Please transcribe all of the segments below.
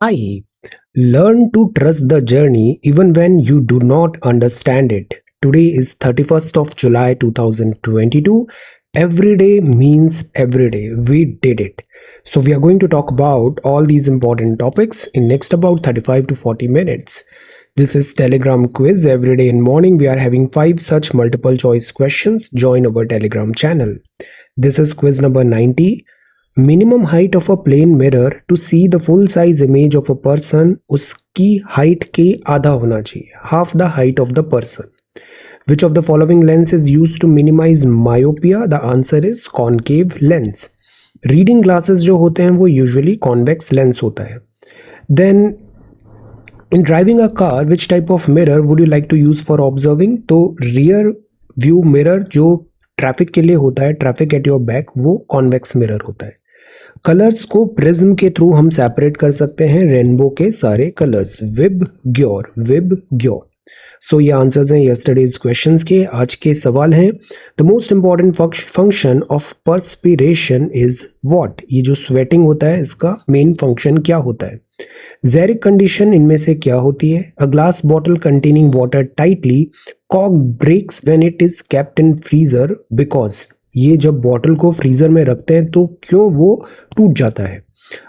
I learn to trust the journey even when you do not understand it. Today is 31st of July 2022. Every day means every day. We did it. So we are going to talk about all these important topics in next about 35 to 40 minutes. This is Telegram quiz. Every day in morning we are having 5 such multiple choice questions. Join our Telegram channel. This is quiz number 90. Minimum height of a plane mirror to see the full size image of a person उसकी height के आधा होना चाहिए, half the height of the person. Which of the following lens is use to minimise myopia? The answer is concave lens. Reading glasses जो होते हैं वो usually convex lens होता है. Then in driving a car which type of mirror would you like to use for observing? तो rear view mirror जो traffic के लिए होता है, ट्रैफिक एट योर बैक, वो कॉन्वेक्स मिरर होता है. कलर्स को प्रिज्म के थ्रू हम सेपरेट कर सकते हैं, रेनबो के सारे कलर्स. विब ग्योर, विब ग्योर. सो ये आंसर्स हैं यस्टरडेज क्वेश्चंस के. आज के सवाल हैं the most important function of perspiration is what? ये जो स्वेटिंग होता है इसका मेन फंक्शन क्या होता है? ज़ेरिक कंडीशन इनमें से क्या होती है? A glass bottle containing water tightly कॉक breaks when it is kept in freezer because. ये जब बॉटल को फ्रीजर में रखते हैं तो क्यों वो टूट जाता है?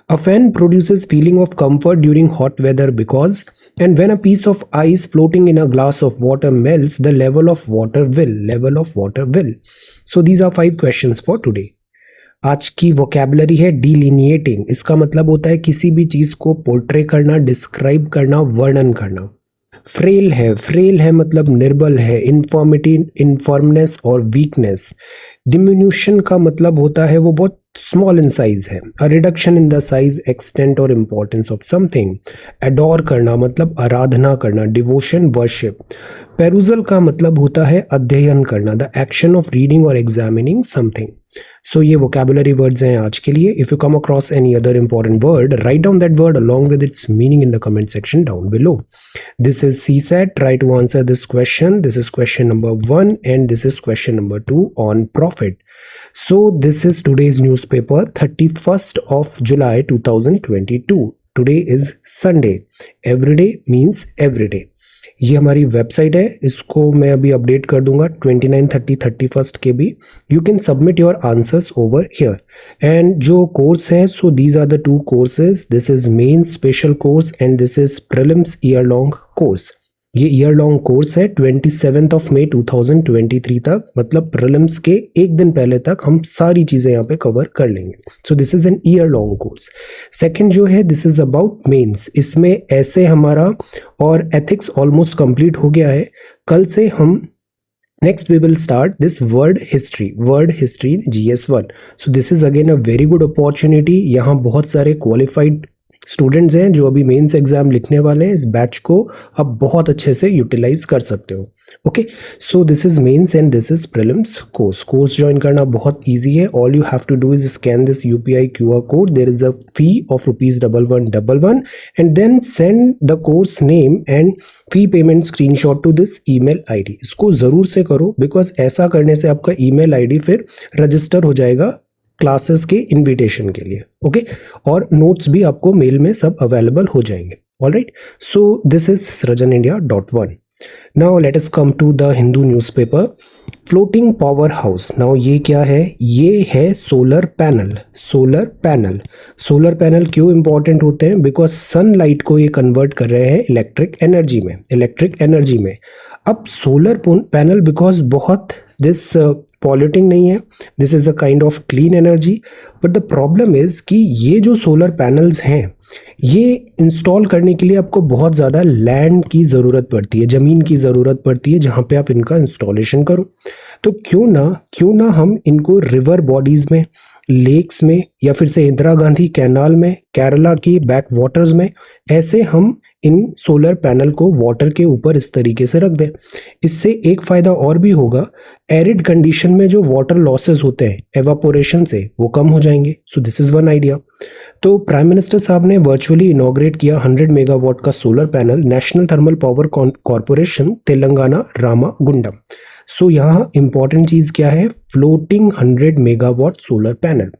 A fan produces feeling of comfort during hot weather because. And when a piece of ice floating in a glass of water melts the level of water will. So these are 5 questions for today. आज की vocabulary है डिलिनिएटिंग. इसका मतलब होता है किसी भी चीज को पोर्ट्रे करना, डिस्क्राइब करना, वर्णन करना. फ्रेल है मतलब निर्बल है, इन्फॉर्मिटी, इन्फॉर्मनेस और वीकनेस. डिमिन्यूशन का मतलब होता है वो बहुत स्मॉल इन साइज है. A reduction in the size, extent और इम्पोर्टेंस ऑफ समथिंग. एडोर करना मतलब आराधना करना, डिवोशन, वर्शिप. पेरुजल का मतलब होता है अध्ययन करना, द एक्शन ऑफ रीडिंग और एग्जामिनिंग समथिंग. सो ये वोकैबुलरी वर्ड्स हैं आज के लिए. If you come across any other important word, write down that word along with its meaning in the comment section down below. This is CSAT. Try to answer this question. This is question number 1 and this is question number 2 on profit. So this is today's newspaper, 31st of July 2022. Today is Sunday. Every day means every day. ये हमारी website है, इसको मैं अभी update कर दूंगा 29, 30, 31st के भी. You can submit your answers over here. And जो कोर्स है, so these are the 2 courses. This is main special course and this is prelims year long course. ये ईयर लॉन्ग कोर्स है 27 of May 2023 तक, मतलब prelims के एक दिन पहले तक हम सारी चीज़ें यहाँ पे कवर कर लेंगे. सो this is an year long course. Second जो है दिस इज अबाउट मेंस. इसमें ऐसे हमारा और एथिक्स ऑलमोस्ट कंप्लीट हो गया है. कल से हम next we will start this world history GS1. So this is again a very good opportunity. यहाँ बहुत सारे क्वालिफाइड स्टूडेंट्स हैं जो अभी मेंस एग्जाम लिखने वाले हैं. इस बैच को आप बहुत अच्छे से यूटिलाइज कर सकते हो. Okay, so this is mains and this is prelims course join करना बहुत इजी है. All you have to do is scan this UPI QR code. There is a fee of ₹1111 and then send the course name and fee payment screenshot to this email ID. इसको ज़रूर से करो because ऐसा करने से आपका email ID फिर register हो जाएगा क्लासेस के इनविटेशन के लिए. ओके, और नोट्स भी आपको मेल में सब अवेलेबल हो जाएंगे. Alright, so this is srajanindia.1. Now let us come to the Hindu newspaper. Floating power house. Now ये क्या है? ये है सोलर पैनल. सोलर पैनल क्यों इंपॉर्टेंट होते हैं? बिकॉज सनलाइट को ये कन्वर्ट कर रहे हैं इलेक्ट्रिक एनर्जी में. अब सोलर पैनल बिकॉज बहुत दिस पॉल्यूटिंग नहीं है, this is a kind of clean energy. But the problem is कि ये जो सोलर पैनल्स हैं ये इंस्टॉल करने के लिए आपको बहुत ज़्यादा लैंड की ज़रूरत पड़ती है, ज़मीन की ज़रूरत पड़ती है जहाँ पे आप इनका इंस्टॉलेशन करो. तो क्यों ना हम इनको रिवर बॉडीज़ में, लेक्स में या फिर से इंदिरा गांधी कैनाल में, केरला की बैक वाटर्स में, ऐसे हम इन सोलर पैनल को वाटर के ऊपर इस तरीके से रख दें. इससे एक फ़ायदा और भी होगा, एरिड कंडीशन में जो वाटर लॉसेस होते हैं एवापोरेशन से वो कम हो जाएंगे. So this is one idea. तो प्राइम मिनिस्टर साहब ने वर्चुअली इनॉग्रेट किया 100 मेगावाट का solar panel national thermal power corporation Telangana Ramagundam. So यहाँ इंपॉर्टेंट चीज़ क्या है? Floating 100 megawatt solar panel.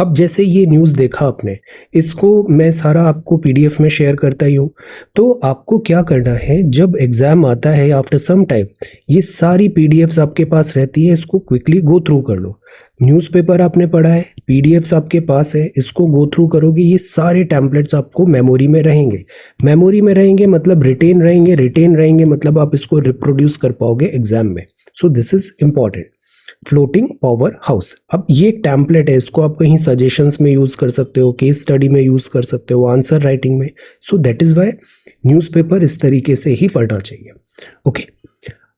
अब जैसे ये न्यूज़ देखा आपने, इसको मैं सारा आपको पीडीएफ में शेयर करता ही हूँ। तो आपको क्या करना है, जब एग्ज़ाम आता है आफ्टर सम टाइम, ये सारी पीडीएफ्स आपके पास रहती है, इसको क्विकली गो थ्रू कर लो। न्यूज़पेपर आपने पढ़ा है, पीडीएफ्स आपके पास है, इसको गो थ्रू करोगे, ये सारे टेम्पलेट्स आपको मेमोरी में रहेंगे। मेमोरी में रहेंगे मतलब रिटेन रहेंगे, रिटेन रहेंगे मतलब आप इसको रिप्रोड्यूस कर पाओगे एग्जाम में। So this is important. Floating power house, अब ये एक टैम्पलेट है, इसको आप कहीं सजेशंस में यूज कर सकते हो, केस स्टडी में यूज कर सकते हो, आंसर राइटिंग में। So that is why newspaper इस तरीके से ही पढ़ना चाहिए। ओके,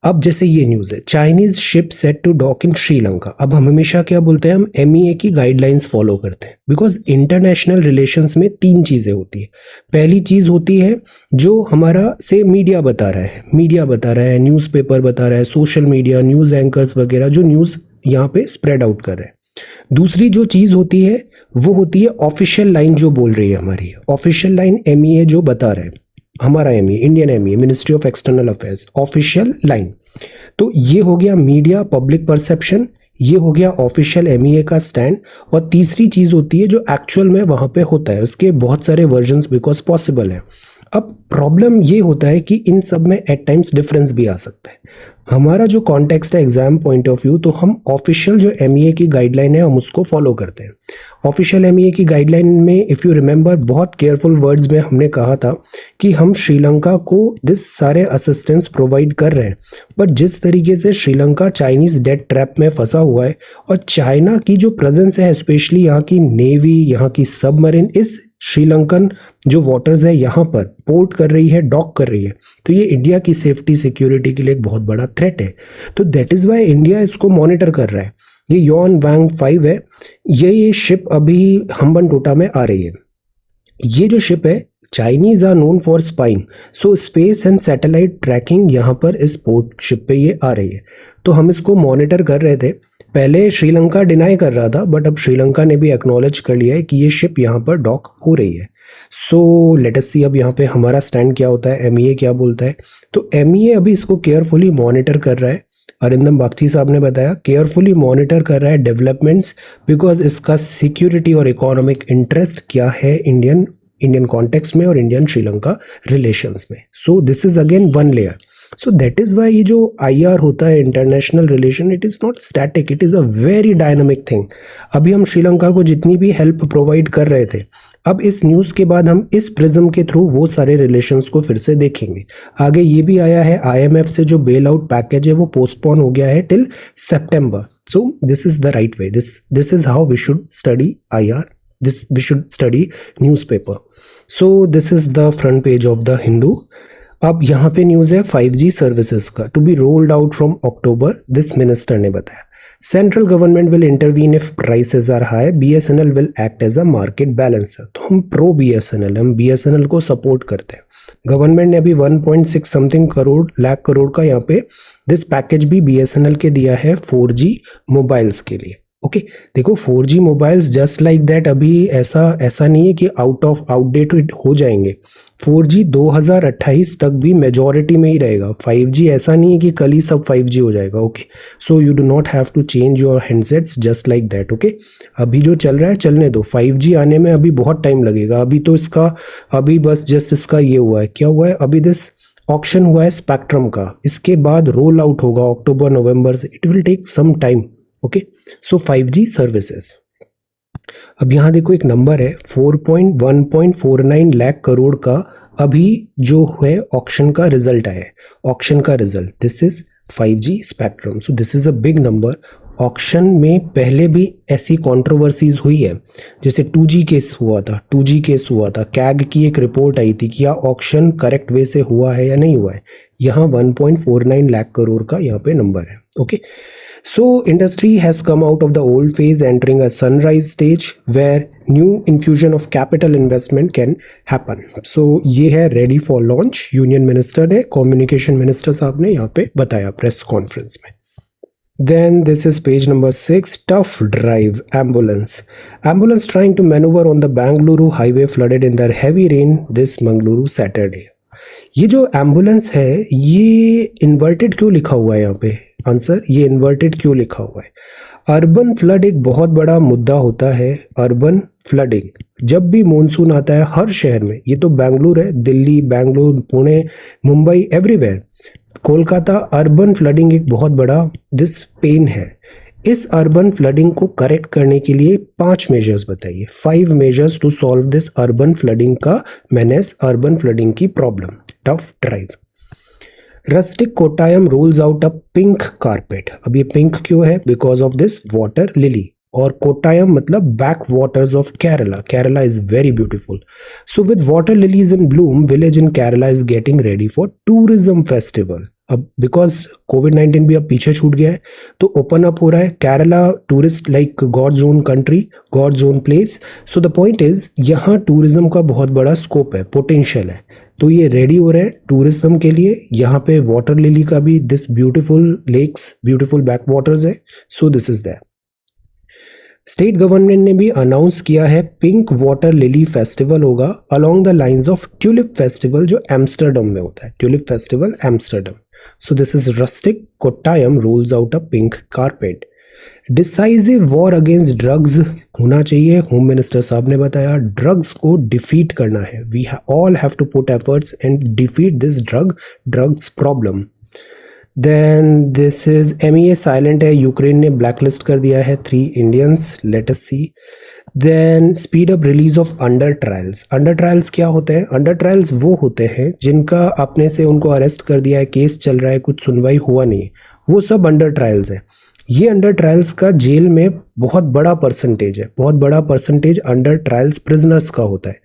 अब जैसे ये न्यूज़ है, Chinese ship set to dock in Sri Lanka. अब हम हमेशा क्या बोलते हैं, हम एमईए की गाइडलाइंस फॉलो करते हैं, बिकॉज इंटरनेशनल रिलेशंस में तीन चीज़ें होती है। पहली चीज़ होती है जो हमारा से मीडिया बता रहा है, न्यूज़पेपर बता रहा है, सोशल मीडिया, न्यूज़ एंकर्स वगैरह जो न्यूज़ यहाँ पे स्प्रेड आउट कर रहे हैं। दूसरी जो चीज़ होती है वो होती है ऑफिशियल लाइन जो बोल रही है हमारी, ऑफिशियल लाइन एमईए जो बता रहा है, हमारा MEA, Indian MEA, ministry of external affairs, official line. तो ये हो गया मीडिया पब्लिक परसेप्शन, ये हो गया ऑफिशियल एमईए का स्टैंड। और तीसरी चीज होती है जो एक्चुअल में वहां पे होता है, उसके बहुत सारे वर्जन्स बिकॉज पॉसिबल है। अब प्रॉब्लम ये होता है कि इन सब में एट टाइम्स डिफरेंस भी आ सकता है। हमारा जो कॉन्टेक्स्ट है एग्जाम पॉइंट ऑफ व्यू, तो हम ऑफिशियल जो एमईए की गाइडलाइन है हम उसको फॉलो करते हैं। ऑफिशियल एमईए की गाइडलाइन में इफ़ यू रिमेंबर, बहुत केयरफुल वर्ड्स में हमने कहा था कि हम श्रीलंका को दिस सारे असिस्टेंस प्रोवाइड कर रहे हैं, बट जिस तरीके से श्रीलंका चाइनीज डेट ट्रैप में फंसा हुआ है और चाइना की जो प्रेजेंस है, स्पेशली यहाँ की नेवी, यहाँ की सबमरीन इस श्रीलंकन जो वाटर्स है यहाँ पर पोर्ट कर रही है, डॉक कर रही है, तो ये इंडिया की सेफ्टी सिक्योरिटी के लिए एक बहुत बड़ा थ्रेट है। तो दैट इज़ वाई इंडिया इसको मॉनिटर कर रहा है। ये योन वांग 5 है, ये शिप अभी हम्बनटोटा में आ रही है। ये जो शिप है, Chinese are known for spying, so space and satellite tracking यहाँ पर इस पोर्ट शिप पे ये आ रही है। तो हम इसको मॉनिटर कर रहे थे। पहले श्रीलंका डिनाई कर रहा था, बट अब श्रीलंका ने भी एक्नॉलेज कर लिया है कि ये शिप यहाँ पर डॉक हो रही है। सो लेट अस सी अब यहाँ पे हमारा स्टैंड क्या होता है, एमईए क्या बोलता है। तो एमईए अभी इसको केयरफुली मॉनिटर कर रहा है। अरिंदम बागची साहब ने बताया केयरफुली मॉनिटर कर रहा है डेवलपमेंट्स, बिकॉज इसका सिक्योरिटी और इकोनॉमिक इंटरेस्ट क्या है इंडियन कॉन्टेक्स्ट में और इंडियन श्रीलंका रिलेशंस में। So this is again one layer. So that is why ये जो आईआर होता है, international relation, it is not static, it is a very dynamic thing. अभी हम श्रीलंका को जितनी भी हेल्प प्रोवाइड कर रहे थे, अब इस न्यूज़ के बाद हम इस प्रिज्म के थ्रू वो सारे रिलेशंस को फिर से देखेंगे। आगे ये भी आया है, आईएमएफ से जो बेल आउट पैकेज है वो पोस्टपोन हो गया है टिल सितंबर। So this is the right way, this is how we should study IR, we should study newspaper. So this is the front page of the Hindu. अब यहाँ पे news है 5G सर्विसेज का, to be rolled out from October, this minister ने बताया। Central government will intervene if prices are high, BSNL will act as a market balancer. तो हम pro BSNL, हम बीएसएनएल को सपोर्ट करते हैं। गवर्नमेंट ने अभी 1.6 समथिंग लाख करोड़ का यहाँ पे दिस पैकेज भी बीएसएनएल के दिया है 4G मोबाइल्स के लिए। ओके, देखो 4G mobiles just like that अभी ऐसा नहीं है कि आउटडेटेड हो जाएंगे। 4G 2028 तक भी मेजॉरिटी में ही रहेगा। 5G ऐसा नहीं है कि कल ही सब 5G हो जाएगा। Okay, so you do not have to change your handsets just like that. Okay, अभी जो चल रहा है चलने दो, 5G आने में अभी बहुत टाइम लगेगा। अभी तो अभी बस जस्ट इसका ये हुआ है, क्या हुआ है, अभी दिस ऑक्शन हुआ है स्पेक्ट्रम का, इसके बाद रोल आउट होगा अक्टूबर नवंबर से, it will take some time. Okay, so 5G services. अब यहाँ देखो एक नंबर है 1.49 लाख करोड़ का अभी जो है ऑक्शन का रिजल्ट आया है, ऑक्शन का result, this is 5G spectrum. So this is a big number. Auction में पहले भी ऐसी कंट्रोवर्सीज हुई है, जैसे 2G केस हुआ था, कैग की एक रिपोर्ट आई थी कि यह ऑक्शन करेक्ट वे से हुआ है या नहीं हुआ है। यहाँ 1.49 लाख करोड़ का यहाँ पे नंबर है। Okay, so industry has come out of the old phase, entering a sunrise stage where new infusion of capital investment can happen. So ये है ready for launch, union minister ने, कम्युनिकेशन मिनिस्टर साहब ने यहाँ पे बताया press conference में। Then this is page number 6, tough drive, ambulance trying to maneuver on the Bangalore highway flooded in the heavy rain this Mangaluru Saturday. ये जो ambulance है ये इन्वर्टेड क्यों लिखा हुआ है यहाँ पे, आंसर, ये इन्वर्टेड क्यों लिखा हुआ है? अर्बन फ्लड एक बहुत बड़ा मुद्दा होता है। अर्बन फ्लडिंग जब भी मानसून आता है हर शहर में, ये तो बेंगलुरु है, Delhi, Bengaluru, Pune, Mumbai, everywhere, Kolkata, urban flooding एक बहुत बड़ा दिस पेन है। इस अर्बन फ्लडिंग को करेक्ट करने के लिए 5 मेजर्स बताइए, 5 measures to solve this urban flooding का मेनेस, अर्बन फ्लडिंग की problem. Tough drive. Rustic Kottayam rolls out a pink carpet. अब ये पिंक क्यों है? Because of this water lily. और कोट्टायम मतलब back waters of Kerala. Kerala is very beautiful. So with water lilies in bloom, village in Kerala is getting ready for tourism festival. अब because कोविड-19 भी अब पीछे छूट गया है तो ओपन अप हो रहा है Kerala, tourist like God's own country, God's own place. So the point is यहाँ टूरिज्म का बहुत बड़ा स्कोप है, पोटेंशियल है, तो ये रेडी हो रहे हैं टूरिज्म के लिए। यहाँ पे वाटर लिली का भी this beautiful lakes, beautiful back waters है। So this is that. State government ने भी अनाउंस किया है पिंक वाटर लिली फेस्टिवल होगा along the lines of tulip festival जो एम्स्टर्डम में होता है। Tulip festival Amsterdam. So this is rustic Kottayam rolls out a pink carpet. Decisive war against drugs होना चाहिए। होम मिनिस्टर साहब ने बताया ड्रग्स को डिफीट करना है। We all have to put efforts and defeat this drugs problem. Then this is MEA silent है, Ukraine ने ब्लैकलिस्ट कर दिया है 3 Indians. Let us see. Then speed up release of under trials. Under trials क्या होते हैं? Under trials वो होते हैं जिनका आपने से उनको अरेस्ट कर दिया है, केस चल रहा है, कुछ सुनवाई हुआ नहीं है, वो सब अंडर ट्रायल्स है। ये अंडर ट्रायल्स का जेल में बहुत बड़ा परसेंटेज है, बहुत बड़ा परसेंटेज अंडर ट्रायल्स प्रिजनर्स का होता है।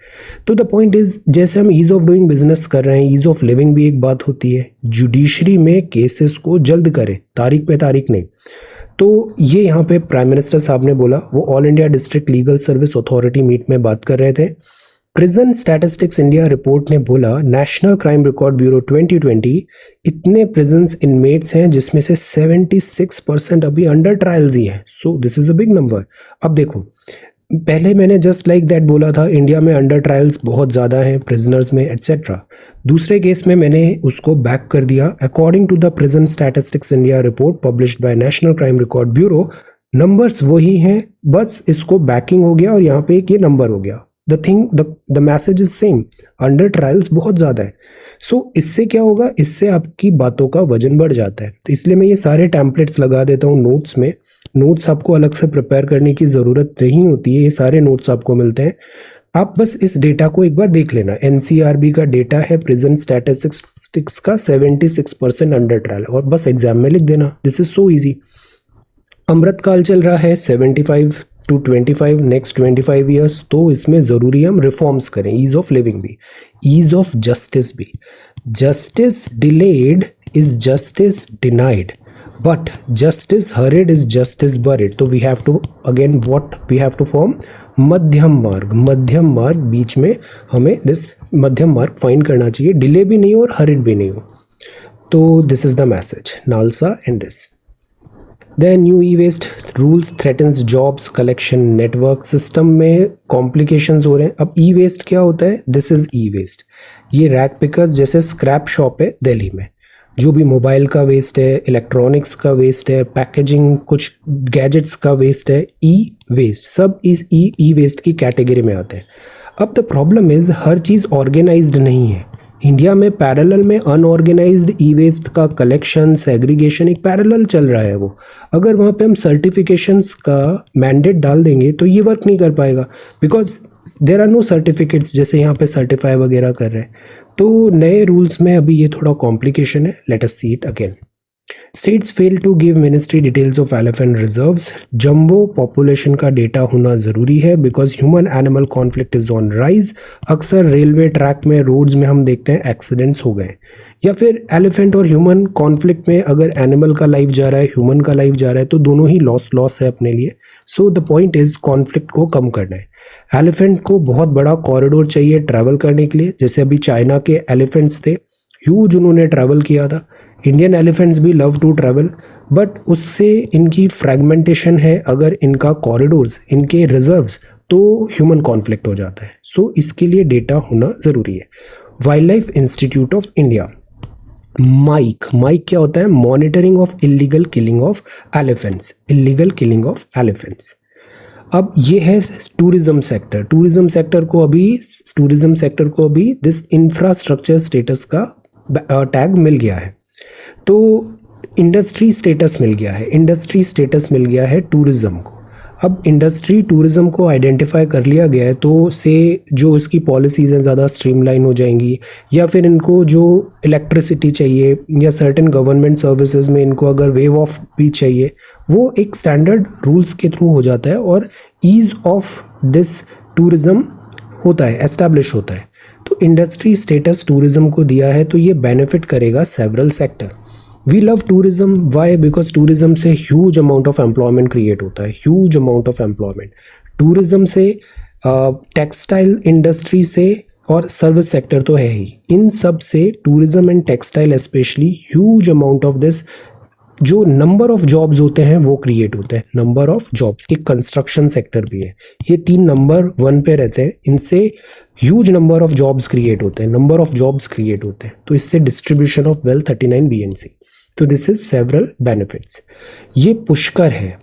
तो द पॉइंट इज जैसे हम ईज ऑफ डूइंग बिजनेस कर रहे हैं, ईज ऑफ लिविंग भी एक बात होती है। जुडिशरी में केसेस को जल्द करें, तारीख पे तारीख नहीं। तो ये यहाँ पे प्राइम मिनिस्टर साहब ने बोला, वो all India district legal service authority meet में बात कर रहे थे। प्रिजन स्टैटिस्टिक्स इंडिया रिपोर्ट ने बोला नेशनल क्राइम रिकॉर्ड ब्यूरो 2020 इतने प्रिजन्स इनमेट्स हैं जिसमें से 76% अभी अंडर ट्रायल्स ही हैं। सो this is a big number. अब देखो, पहले मैंने जस्ट लाइक दैट बोला था इंडिया में अंडर ट्रायल्स बहुत ज़्यादा हैं प्रिजनर्स में एट्सेट्रा। दूसरे केस में मैंने उसको बैक कर दिया। According to the prison statistics India report published by national crime record bureau, numbers वही हैं, बस इसको बैकिंग हो गया और यहाँ पे एक ये नंबर हो गया। The message is same, under trials बहुत ज़्यादा है। सो इससे क्या होगा? इससे आपकी बातों का वजन बढ़ जाता है। तो इसलिए मैं ये सारे टेम्पलेट्स लगा देता हूँ नोट्स में। नोट्स आपको अलग से प्रिपेयर करने की ज़रूरत नहीं होती है, ये सारे नोट्स आपको मिलते हैं। आप बस इस डेटा को एक बार देख लेना। NCRB का डेटा है प्रिजन स्टैटिस्टिक्स का 76% अंडर ट्रायल, और बस एग्जाम में लिख देना। This is so easy. Amrit Kaal चल रहा है 75 to 25 नेक्स्ट 25 ईयर्स, तो इसमें ज़रूरी हम रिफॉर्म्स करें, ईज ऑफ लिविंग भी, ईज ऑफ जस्टिस भी। Justice delayed is justice denied, but justice hurried is justice buried. तो we have to again what we have to form मध्यम मार्ग। मध्यम मार्ग, बीच में हमें दिस मध्यम मार्ग फाइंड करना चाहिए, डिले भी नहीं हो और हरिड भी नहीं हो। तो this is the message, NALSA and this. Then new e-waste rules threatens jobs collection network। System में कॉम्प्लिकेशंस हो रहे हैं। अब e-waste क्या होता है? This is e-waste। ये रैक पिकर्स जैसे स्क्रैप शॉप है दिल्ली में, जो भी मोबाइल का वेस्ट है, इलेक्ट्रॉनिक्स का वेस्ट है, पैकेजिंग, कुछ गैजेट्स का वेस्ट है, ई-वेस्ट, सब इस ई-वेस्ट की कैटेगरी में आते हैं। अब द प्रॉब्लम इज हर चीज़ ऑर्गेनाइज्ड नहीं है। इंडिया में पैरेलल में अनऑर्गेनाइज्ड ई वेस्ट का कलेक्शन, सेग्रीगेशन एक पैरेलल चल रहा है वो। अगर वहाँ पे हम सर्टिफिकेशंस का मैंडेट डाल देंगे तो ये वर्क नहीं कर पाएगा, because there are no certificates जैसे यहाँ पे सर्टिफाई वगैरह कर रहे हैं। तो नए रूल्स में अभी ये थोड़ा कॉम्प्लिकेशन है। Let us see it again. States fail to give ministry details of elephant reserves. Jumbo population का डेटा होना ज़रूरी है because human animal conflict is on rise. अक्सर रेलवे ट्रैक में, रोड्स में हम देखते हैं एक्सीडेंट्स हो गए, या फिर एलिफेंट और ह्यूमन कॉन्फ्लिक्ट में अगर एनिमल का लाइफ जा रहा है, ह्यूमन का लाइफ जा रहा है, तो दोनों ही लॉस है अपने लिए। सो द पॉइंट इज कॉन्फ्लिक्ट को कम करना है। एलिफेंट को बहुत बड़ा कॉरिडोर चाहिए ट्रैवल करने के लिए, जैसे अभी चाइना के एलिफेंट्स थे, ह्यूज उन्होंने ट्रैवल किया था। इंडियन एलिफेंट्स भी लव टू ट्रैवल, बट उससे इनकी फ्रैगमेंटेशन है, अगर इनका कॉरिडोर्स, इनके रिजर्व्स, तो ह्यूमन कॉन्फ्लिक्ट हो जाता है। सो इसके लिए डेटा होना ज़रूरी है। Wildlife institute of India, MIKE, MIKE क्या होता है? Monitoring of illegal killing of elephants, illegal killing of elephants. अब ये है टूरिज्म सेक्टर। टूरिज्म सेक्टर को अभी दिस इंफ्रास्ट्रक्चर स्टेटस का टैग मिल गया है। तो इंडस्ट्री स्टेटस मिल गया है, इंडस्ट्री स्टेटस मिल गया है टूरिज्म को। अब इंडस्ट्री टूरिज्म को आइडेंटिफाई कर लिया गया है, तो से जो इसकी पॉलिसीज़ हैं ज़्यादा स्ट्रीमलाइन हो जाएंगी, या फिर इनको जो इलेक्ट्रिसिटी चाहिए या सर्टेन गवर्नमेंट सर्विसेज में इनको अगर वेव ऑफ भी चाहिए, वो एक स्टैंडर्ड रूल्स के थ्रू हो जाता है और ईज़ ऑफ दिस टूरिज्म होता है, एस्टैब्लिश होता है। तो इंडस्ट्री स्टेटस टूरिज्म को दिया है, तो ये बेनिफिट करेगा several sector. We love tourism, why? Because tourism से huge amount of employment create होता है, huge amount of employment tourism से, टेक्सटाइल इंडस्ट्री से, और सर्विस सेक्टर तो है ही। इन सब से tourism and textile specially huge amount of this जो नंबर ऑफ जॉब्स होते हैं वो क्रिएट होते हैं, नंबर ऑफ जॉब्स। एक कंस्ट्रक्शन सेक्टर भी है, ये तीन नंबर वन पे रहते हैं, इनसे huge number of jobs create होते हैं, नंबर ऑफ जॉब्स क्रिएट होते हैं। तो इससे डिस्ट्रीब्यूशन ऑफ वेल्थ 39 BNC। तो दिस इज सेवरल बेनिफिट्स। ये पुष्कर है,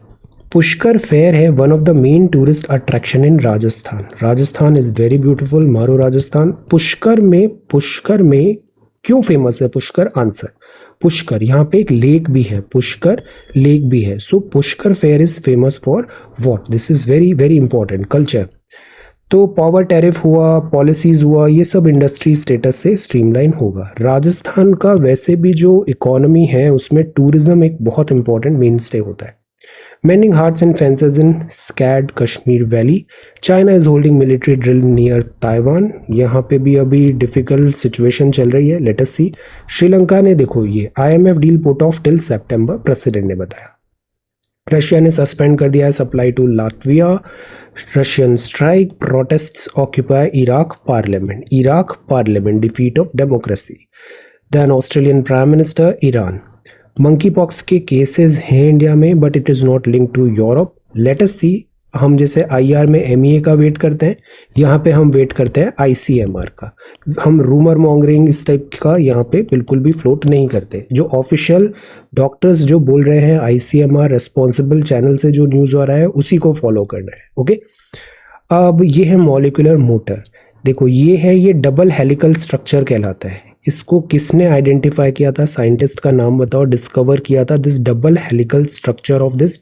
पुष्कर फेयर है one of the main tourist attraction in Rajasthan. Rajasthan is very beautiful, मारो राजस्थान। पुष्कर में क्यों फेमस है पुष्कर? आंसर, पुष्कर, यहाँ पे एक लेक भी है, पुष्कर लेक भी है। So Pushkar fair is famous for what? This is very very important, culture. तो पावर टैरिफ हुआ, पॉलिसीज हुआ, ये सब इंडस्ट्री स्टेटस से स्ट्रीमलाइन होगा। राजस्थान का वैसे भी जो इकोनॉमी है उसमें टूरिज्म एक बहुत इंपॉर्टेंट मेन स्टे होता है। Mending hearts and fences in SCAD Kashmir Valley. China is holding military drill near Taiwan. यहाँ पे भी अभी डिफिकल्ट सिचुएशन चल रही है, लेट अस सी। श्रीलंका ने देखो ये IMF deal put off till सितंबर, प्रेसिडेंट ने बताया। रशिया ने सस्पेंड कर दिया है supply to Latvia. Russian strike, protests occupy Iraq parliament, defeat of democracy. Then Australian prime minister, Iran. Monkey pox के केसेस हैं इंडिया में, but it is not link to Europe. Let us see. हम जैसे IR में MEA का wait करते हैं, यहाँ पे हम वेट करते हैं ICMR का। हम रूमर मॉन्गरिंग इस टाइप का यहाँ पे बिल्कुल भी फ्लोट नहीं करते। जो ऑफिशियल डॉक्टर्स जो बोल रहे हैं, ICMR रेस्पॉन्सिबल चैनल से जो न्यूज़ आ रहा है उसी को फॉलो करना है। ओके, अब ये है मॉलिक्यूलर मोटर। देखो ये डबल हेलिकल स्ट्रक्चर कहलाता है। इसको किसने आइडेंटिफाई किया था? साइंटिस्ट का नाम बताओ, डिस्कवर किया था this double helical structure of this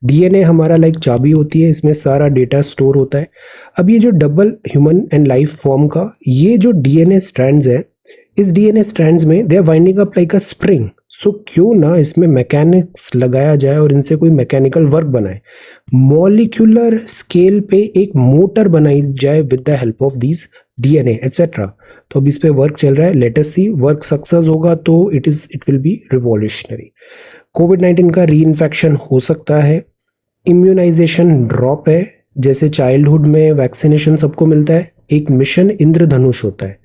DNA हमारा लाइक चाबी होती है, इसमें सारा डेटा स्टोर होता है। अब ये जो double human and life form का ये जो DNA स्ट्रैंड्स है, इस DNA स्ट्रैंड्स में they are winding up like a spring. So क्यों ना इसमें मैकेनिक्स लगाया जाए और इनसे कोई मैकेनिकल वर्क बनाए, मॉलिक्यूलर स्केल पे एक मोटर बनाई जाए with the help of these DNA etcetera. तो अब इस पे वर्क चल रहा है, let us see. Work success होगा तो इट विल बी रिवॉल्यूशनरी। कोविड-19 का री इन्फेक्शन हो सकता है। इम्यूनाइजेशन ड्रॉप है, जैसे चाइल्डहुड में वैक्सीनेशन सबको मिलता है, एक मिशन इंद्रधनुष होता है।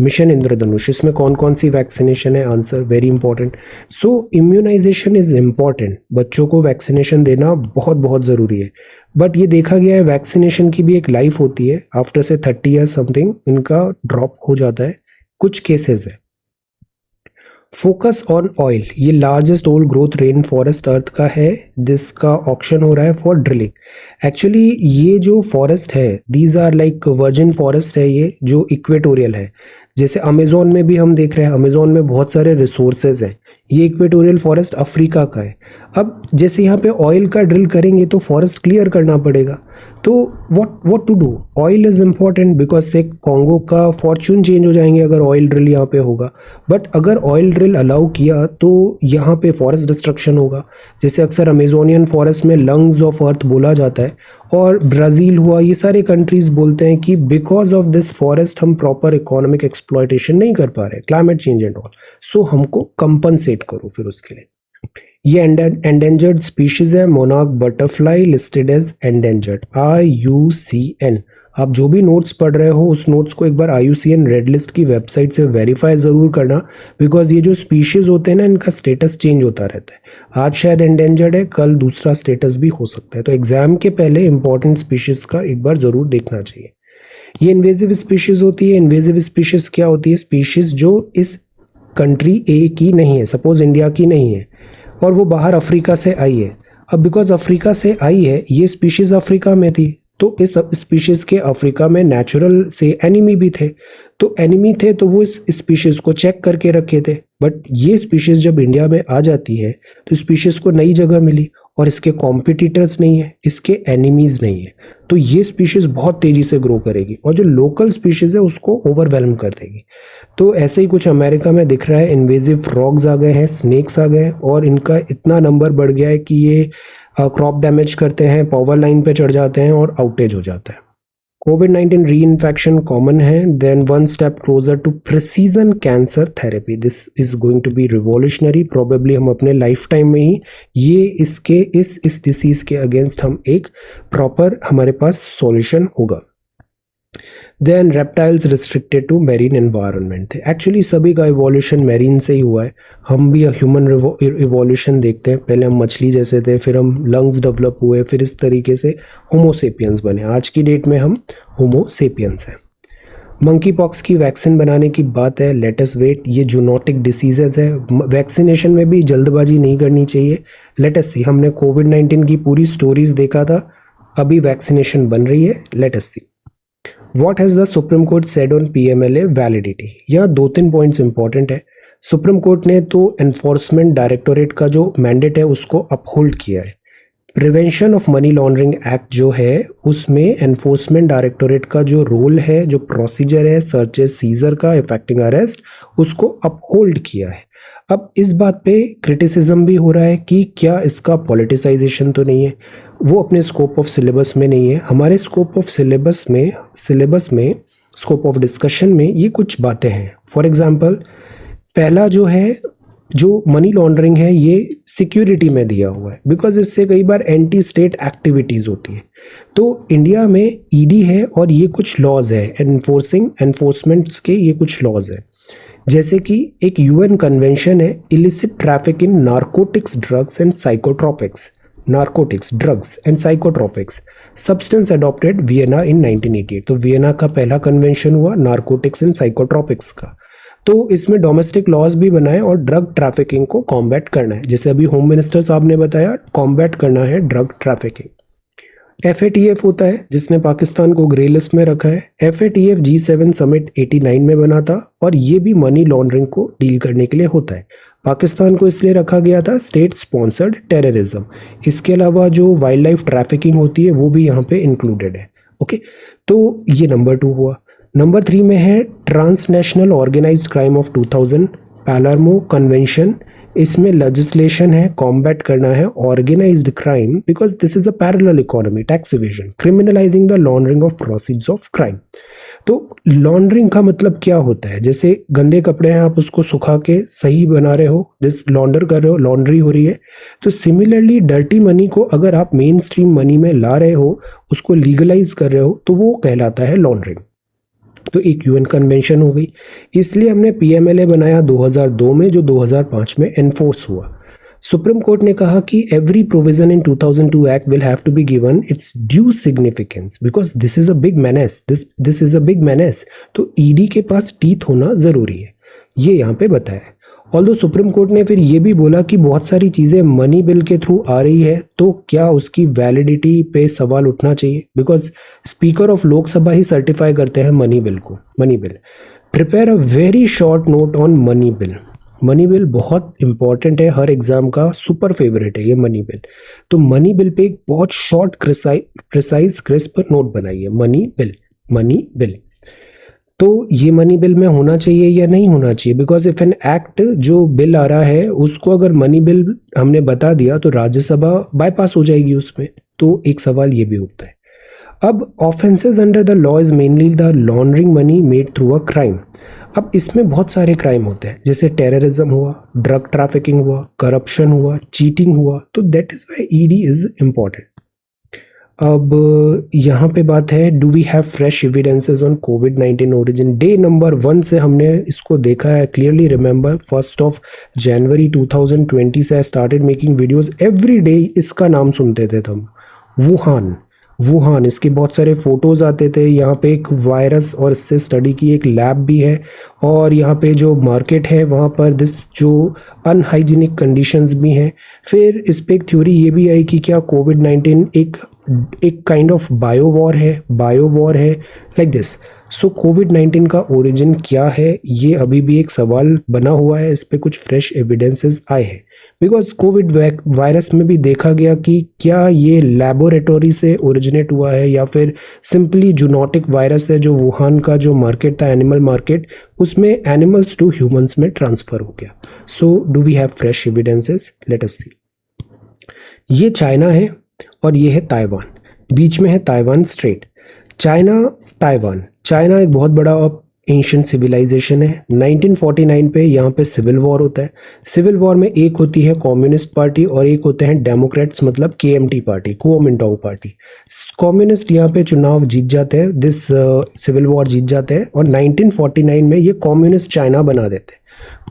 मिशन इंद्रधनुष, इसमें कौन कौन सी वैक्सीनेशन है? Answer, very important. So immunisation is important, बच्चों को वैक्सीनेशन देना बहुत बहुत ज़रूरी है। बट ये देखा गया है वैक्सीनेशन की भी एक लाइफ होती है, आफ्टर से 30 ईयर्स समथिंग इनका ड्रॉप हो जाता है, कुछ केसेस है। फोकस ऑन ऑयल, ये largest old growth rain forest earth का है, जिसका ऑक्शन हो रहा है फॉर ड्रिलिंग। एक्चुअली ये जो फॉरेस्ट है, these are like virgin forest है, ये जो इक्वेटोरियल है। जैसे अमेजोन में भी हम देख रहे हैं, अमेजोन में बहुत सारे रिसोर्सेज हैं, ये इक्वेटोरियल फॉरेस्ट अफ्रीका का है। अब जैसे यहाँ पे ऑयल का ड्रिल करेंगे तो फॉरेस्ट क्लियर करना पड़ेगा। तो what to do? Oil is important because से कॉन्गो का फॉर्चून चेंज हो जाएंगे अगर ऑयल ड्रिल यहाँ पे होगा। बट अगर ऑयल ड्रिल अलाउ किया तो यहाँ पे फॉरेस्ट डिस्ट्रक्शन होगा। जैसे अक्सर अमेजोनियन फॉरेस्ट में लंग्स ऑफ अर्थ बोला जाता है, और ब्राज़ील हुआ, ये सारे कंट्रीज़ बोलते हैं कि बिकॉज ऑफ दिस फॉरेस्ट हम प्रॉपर इकोनॉमिक एक्सप्लॉयटेशन नहीं कर पा रहे, climate change and all. So हमको कंपनसेट करो फिर उसके लिए। ये एंडेंजर्ड स्पीशीज है, monarch butterfly listed as endangered, IUCN। आप जो भी नोट्स पढ़ रहे हो उस नोट्स को एक बार IUCN रेड लिस्ट की वेबसाइट से वेरीफाई ज़रूर करना, बिकॉज ये जो स्पीशीज होते हैं ना, इनका स्टेटस चेंज होता रहता है। आज शायद एंडेंजर्ड है, कल दूसरा स्टेटस भी हो सकता है। तो एग्जाम के पहले इंपॉर्टेंट स्पीशीज का एक बार ज़रूर देखना चाहिए। ये इन्वेजिव स्पीशीज होती है। इन्वेजिव स्पीशीज क्या होती है? स्पीशीज जो इस कंट्री ए की नहीं है, सपोज इंडिया की नहीं है, और वो बाहर अफ्रीका से आई है। अब बिकॉज अफ्रीका से आई है, ये स्पीशीज़ अफ्रीका में थी, तो इस स्पीशीज़ के अफ्रीका में नेचुरल से एनिमी भी थे, तो एनिमी थे तो वो इस स्पीशीज़ को चेक करके रखे थे। बट ये स्पीशीज़ जब इंडिया में आ जाती है तो स्पीशीज़ को नई जगह मिली और इसके कॉम्पिटिटर्स नहीं है, इसके एनिमीज़ नहीं है, तो ये स्पीशीज़ बहुत तेज़ी से ग्रो करेगी और जो लोकल स्पीशीज़ है उसको ओवरवेलम कर देगी। तो ऐसे ही कुछ अमेरिका में दिख रहा है, इन्वेजिव फ्रॉग्स आ गए हैं, स्नेक्स आ गए हैं, और इनका इतना नंबर बढ़ गया है कि ये क्रॉप डैमेज करते हैं, पावर लाइन पे चढ़ जाते हैं और आउटेज हो जाता है। कोविड-19 री इन्फेक्शन कॉमन है, then one step closer to precision cancer therapy. This is going to be revolutionary. Probably हम अपने लाइफ टाइम में ही ये इसके इस डिसीज के अगेंस्ट हम एक प्रॉपर हमारे पास सॉल्यूशन होगा। Then reptiles restricted to marine environment थे। एक्चुअली सभी का इवोल्यूशन मेरीन से ही हुआ है। हम भी ह्यूमन इवोल्यूशन देखते हैं, पहले हम मछली जैसे थे, फिर हम लंग्स डेवलप हुए, फिर इस तरीके से होमोसेपियंस बने। आज की डेट में हम होमोसेपियंस हैं। मंकी पॉक्स की वैक्सीन बनाने की बात है, लेटेस्ट वेट। ये जूनोटिक डिसीजेज है, वैक्सीनेशन में भी जल्दबाजी नहीं करनी चाहिए। लेटेस्ट सी, हमने कोविड-19 की पूरी स्टोरीज देखा था, अभी वैक्सीनेशन बन रही है, latest see. What has the Supreme Court said on PMLA validity? यहाँ 2-3 पॉइंट्स इंपॉर्टेंट है। सुप्रीम कोर्ट ने तो एनफोर्समेंट डायरेक्टोरेट का जो मैंडेट है उसको अपहोल्ड किया है। Prevention of money laundering act जो है उसमें एनफोर्समेंट डायरेक्टोरेट का जो रोल है, जो प्रोसीजर है सर्चेस सीजर का इफेक्टिंग अरेस्ट, उसको अपहोल्ड किया है। अब इस बात पे क्रिटिसिज्म भी हो रहा है कि क्या इसका पॉलिटिसाइजेशन तो नहीं है, वो अपने स्कोप ऑफ सिलेबस में नहीं है। हमारे स्कोप ऑफ सिलेबस में स्कोप ऑफ डिस्कशन में ये कुछ बातें हैं। फॉर एग्जांपल, पहला जो है, जो मनी लॉन्ड्रिंग है, ये सिक्योरिटी में दिया हुआ है, बिकॉज इससे कई बार एंटी स्टेट एक्टिविटीज़ होती है। तो इंडिया में ईडी है और ये कुछ लॉज है, एनफोर्समेंट्स के ये कुछ लॉज है, जैसे कि एक यूएन कन्वेंशन है, illicit traffic in narcotics drugs and psychotropics, narcotics drugs and psychotropics, substance adopted Vienna in 1988। तो वियना का पहला कन्वेंशन हुआ नार्कोटिक्स एंड साइकोट्रोपिक्स का। तो इसमें डोमेस्टिक लॉज भी बनाए और ड्रग ट्रैफिकिंग को कॉम्बैट करना है, जैसे अभी होम मिनिस्टर साहब ने बताया, कॉम्बैट करना है ड्रग ट्रैफिकिंग। FATF होता है जिसने पाकिस्तान को ग्रे लिस्ट में रखा है। FATF G7 समिट 89 में बना था और ये भी मनी लॉन्ड्रिंग को डील करने के लिए होता है। पाकिस्तान को इसलिए रखा गया था स्टेट स्पॉन्सर्ड टेररिज्म। इसके अलावा जो वाइल्ड लाइफ ट्रैफिकिंग होती है वो भी यहाँ पे इंक्लूडेड है। ओके, तो ये नंबर 2 हुआ। नंबर 3 में है transnational organised crime of 2000 Palermo convention. इसमें लेजिस्लेशन है, कॉम्बैट करना है organised crime, because this is a parallel economy, tax evasion, criminalising the laundering of proceeds of crime. तो लॉन्ड्रिंग का मतलब क्या होता है? जैसे गंदे कपड़े हैं, आप उसको सुखा के सही बना रहे हो, दिस लॉन्डर कर रहे हो, लॉन्ड्री हो रही है। तो सिमिलरली डर्टी मनी को अगर आप मेन स्ट्रीम मनी में ला रहे हो, उसको लीगलाइज कर रहे हो, तो वो कहलाता है लॉन्ड्रिंग। तो एक यूएन कन्वेंशन हो गई, इसलिए हमने PMLA बनाया 2002 में, जो 2005 में एनफोर्स हुआ। सुप्रीम कोर्ट ने कहा कि every provision in 2002 act will have to be given its due significance, because this is a big menace, this is a big menace. तो ईडी के पास टीथ होना जरूरी है, ये यहाँ पे बताया। ऑल्दो सुप्रीम कोर्ट ने फिर ये भी बोला कि बहुत सारी चीज़ें मनी बिल के थ्रू आ रही है, तो क्या उसकी वैलिडिटी पे सवाल उठना चाहिए, because speaker of Lok Sabha he certify करते हैं मनी बिल को। Money bill, prepare a very short note on money bill. Money bill बहुत इंपॉर्टेंट है, हर एग्जाम का सुपर फेवरेट है ये मनी बिल। तो मनी बिल पे एक बहुत शॉर्ट प्रिसाइज क्रिस्प नोट बनाइए, मनी बिल, मनी बिल। तो ये मनी बिल में होना चाहिए या नहीं होना चाहिए, बिकॉज इफ एन एक्ट जो बिल आ रहा है उसको अगर मनी बिल हमने बता दिया तो राज्यसभा बाईपास हो जाएगी उसमें। तो एक सवाल ये भी उठता है। अब offences under the law is mainly the laundering money made through a crime. अब इसमें बहुत सारे क्राइम होते हैं, जैसे टेररिज्म हुआ, ड्रग ट्रैफिकिंग हुआ, करप्शन हुआ, चीटिंग हुआ। तो that is why ED is important. अब यहाँ पे बात है, do we have fresh evidences on कोविड-19 ओरिजिन। डे नंबर 1 से हमने इसको देखा है। क्लियरली रिमेंबर 1 जनवरी 2020 से I started making videos. Every day इसका नाम सुनते थे हम, वुहान। वुहान, इसके बहुत सारे फ़ोटोज़ आते थे। यहाँ पे एक वायरस और इससे स्टडी की एक लैब भी है, और यहाँ पे जो मार्केट है वहाँ पर दिस जो अनहाइजीनिक कंडीशंस भी हैं। फिर इस पे एक थ्योरी ये भी आई कि क्या कोविड-19 एक काइंड ऑफ बायो वॉर है लाइक दिस। सो कोविड-19 का ओरिजिन क्या है, ये अभी भी एक सवाल बना हुआ है। इस पे कुछ फ्रेश एविडेंसेस आए हैं, बिकॉज कोविड वायरस में भी देखा गया कि क्या ये लैबोरेटरी से ओरिजिनेट हुआ है या फिर सिंपली जूनोटिक वायरस है, जो वुहान का जो मार्केट था एनिमल मार्केट, उसमें एनिमल्स टू ह्यूमंस में ट्रांसफर हो गया। So do we have fresh evidences? Let us see. ये चाइना है और ये है ताइवान, बीच में है Taiwan straight. China, Taiwan, China एक बहुत बड़ा एंशिएंट सिविलाइजेशन है। 1949 पे यहाँ पे सिविल वॉर होता है। सिविल वॉर में एक होती है कम्युनिस्ट पार्टी और एक होते हैं डेमोक्रेट्स, मतलब KMT party, Kuomintang party. Communist यहाँ पे चुनाव जीत जाते हैं, दिस सिविल वॉर जीत जाते हैं, और 1949 में ये कम्युनिस्ट चाइना बना देते हैं।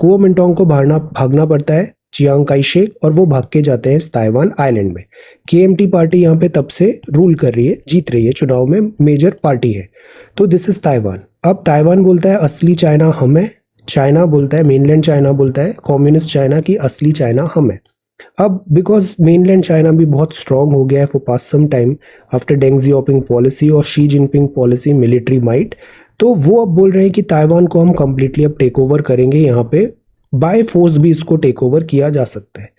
कुओमिंटांग को भागना पड़ता है, चियांग काई शेक, और वो भाग के जाते हैं इस ताइवान आइलैंड में। KMT पार्टी यहाँ पे तब से रूल कर रही है, जीत रही है, चुनाव में मेजर पार्टी है। तो दिस इज ताइवान। अब ताइवान बोलता है असली चाइना हम है, चाइना बोलता है, मेनलैंड चाइना बोलता है कम्युनिस्ट चाइना की असली चाइना हम है। अब बिकॉज मेनलैंड चाइना भी बहुत स्ट्रांग हो गया है for past some time after Deng Xiaoping policy और Xi Jinping policy military might, तो वो अब बोल रहे हैं कि ताइवान को हम कंप्लीटली अब टेक ओवर करेंगे, यहाँ पे बाय फोर्स भी इसको टेक ओवर किया जा सकता है।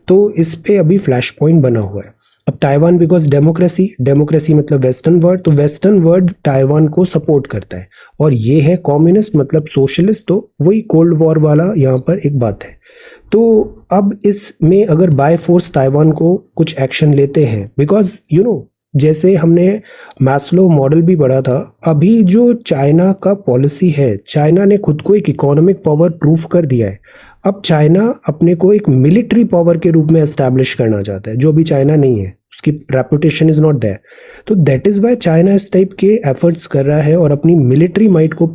तो इस पे अभी फ्लैश पॉइंट बना हुआ है। अब ताइवान बिकॉज डेमोक्रेसी मतलब वेस्टर्न वर्ल्ड, तो वेस्टर्न वर्ल्ड ताइवान को सपोर्ट करता है, और ये है कम्युनिस्ट मतलब सोशलिस्ट, तो वही कोल्ड वॉर वाला यहाँ पर एक बात है। तो अब इसमें अगर बाय फोर्स ताइवान को कुछ एक्शन लेते हैं, बिकॉज जैसे हमने मैस्लो मॉडल भी पढ़ा था, अभी जो चाइना का पॉलिसी है, चाइना ने खुद को एक इकोनॉमिक पावर प्रूफ कर दिया है। अब चाइना अपने को एक मिलिट्री पावर के रूप में एस्टैब्लिश करना चाहता है, जो अभी चाइना नहीं है, उसकी रेपुटेशन इज नॉट देयर। तो दैट इज वाई चाइना इस टाइप के एफर्ट्स कर रहा है और अपनी मिलिट्री माइट को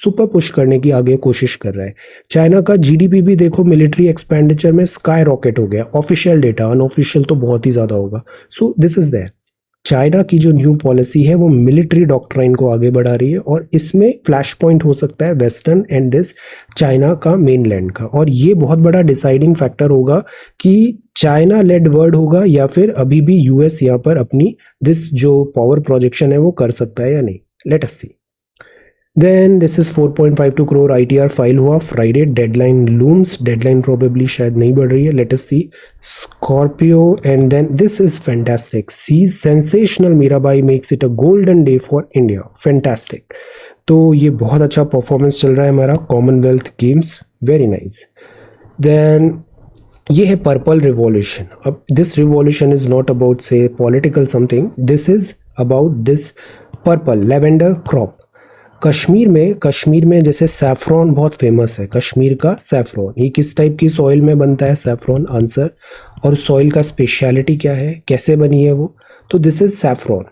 सुपर पुश करने की आगे कोशिश कर रहा है। चाइना का GDP भी देखो मिलिट्री एक्सपेंडिचर में स्काई रॉकेट हो गया, ऑफिशियल डेटा, अनऑफिशियल तो बहुत ही ज़्यादा होगा। So this is there. China की जो न्यू पॉलिसी है वो मिलिट्री डॉक्ट्राइन को आगे बढ़ा रही है, और इसमें फ्लैश पॉइंट हो सकता है वेस्टर्न एंड दिस चाइना का मेनलैंड का, और ये बहुत बड़ा डिसाइडिंग फैक्टर होगा कि चाइना लेड वर्ल्ड होगा या फिर अभी भी US यहाँ पर अपनी दिस जो पावर प्रोजेक्शन है वो कर सकता है या नहीं। Let us see. Then this is 4.52 crore ITR file हुआ Friday, deadline looms, deadline probably शायद नहीं बढ़ रही है। Let us see. Scorpio and then this is fantastic, sees sensational Mirabai makes it a golden day for India, fantastic. तो ये बहुत अच्छा परफॉर्मेंस चल रहा है हमारा Commonwealth Games, very nice. Then ये है पर्पल रिवॉल्यूशन। अब this revolution is not about से political something, this is about this purple lavender crop. Kashmir में जैसे सैफ्रॉन बहुत फेमस है, कश्मीर का सैफ्रॉन, ये किस टाइप की सॉइल में बनता है सैफ्रॉन? आंसर, और सॉइल का स्पेशलिटी क्या है, कैसे बनी है वो? तो this is saffron.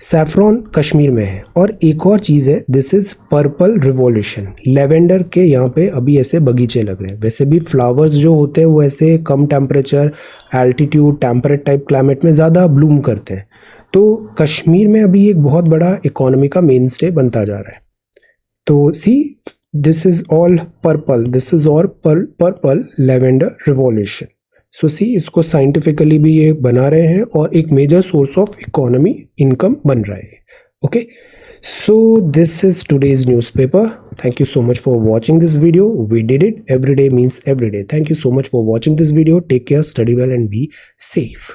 Saffron Kashmir में है। और एक और चीज़ है, this is purple revolution, lavender के यहाँ पे अभी ऐसे बगीचे लग रहे हैं। वैसे भी फ्लावर्स जो होते हैं वो ऐसे कम temperature, altitude, temperate type climate में ज़्यादा ब्लूम करते हैं। तो कश्मीर में अभी एक बहुत बड़ा इकोनॉमी का मेन स्टे बनता जा रहा है। तो see, this is all purple, this is all purple lavender revolution. So see, इसको साइंटिफिकली भी ये बना रहे हैं और एक major source of economy income बन रहा है। Okay, so this is today's newspaper. Thank you so much for watching this video. We did it. Every day means every day. Thank you so much for watching this video. Take care, study well and be safe.